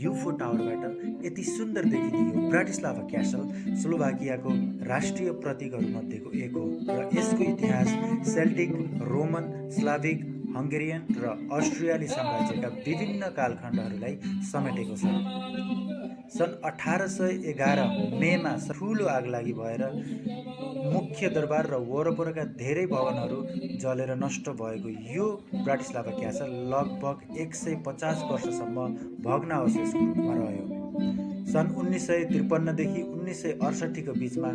युफो टावरबाट यति सुन्दर देखिने यो ब्राटिस्लाभा क्यासल स्लोभाकियाको राष्ट्रिय प्रतीकहरूमध्येको एक हो र यसको इतिहास सेल्टिक, रोमन, स्लाभिक, हङ्गेरियन र अस्ट्रियाली साम्राज्यका विभिन्न कालखण्डहरूलाई समेटेको छ। सन् 1811 मेमा ठुलो आगलागी भएर मुख्य दरबार र वरपरका धेरै भवनहरू जलेर नष्ट भएको यो ब्राटिस्लाभा क्यासल लगभग 150 वर्षसम्म भग्नावशेषको रूपमा रह्यो। सन् 1953 देखि 1968 को बीचमा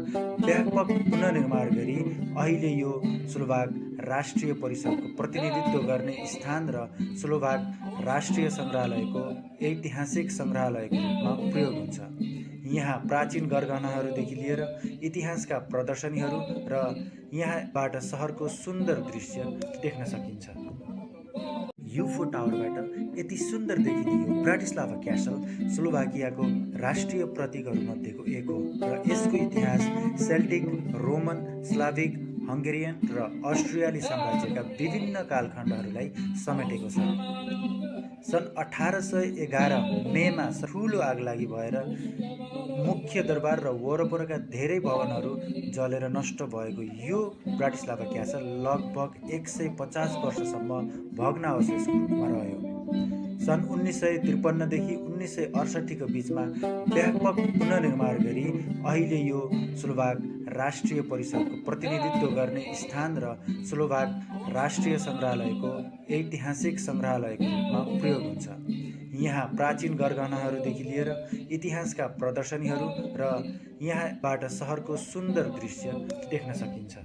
व्यापक पुनर्निर्माण गरी अहिले यो स्लोभाक राष्ट्रिय परिषदको प्रतिनिधित्व गर्ने स्थान र स्लोभाक राष्ट्रिय सङ्ग्रहालयको ऐतिहासिक सङ्ग्रहालयको रूपमा प्रयोग हुन्छ। यहाँ प्राचीन गरगहनाहरूदेखि लिएर इतिहासका प्रदर्शनीहरू र यहाँबाट सहरको सुन्दर दृश्य देख्न सकिन्छ। युफो टावरबाट यति सुन्दर देखिने यो ब्राटिस्लाभा क्यासल स्लोभाकियाको राष्ट्रिय प्रतीकहरूमध्येको एक हो र यसको इतिहास सेल्टिक, रोमन, स्लाभिक, हङ्गेरियन र अस्ट्रियाली साम्राज्यका विभिन्न कालखण्डहरूलाई समेटेको छ। सन् 1811 मेमा ठुलो आगलागी भएर मुख्य दरबार र वरपरका धेरै भवनहरू जलेर नष्ट भएको यो ब्राटिस्लाभा क्यासल लगभग 150 वर्षसम्म भग्नावशेषको रूपमा रह्यो। सन् 1953 देखि 1968 को बीचमा व्यापक पुनर्निर्माण गरी अहिले यो स्लोभाक राष्ट्रिय परिषदको प्रतिनिधित्व गर्ने स्थान र स्लोभाक राष्ट्रिय सङ्ग्रहालयको ऐतिहासिक सङ्ग्रहालयको रूपमा प्रयोग हुन्छ। यहाँ प्राचीन गरगहनाहरूदेखि लिएर इतिहासका प्रदर्शनीहरू र यहाँबाट सहरको सुन्दर दृश्य देख्न सकिन्छ।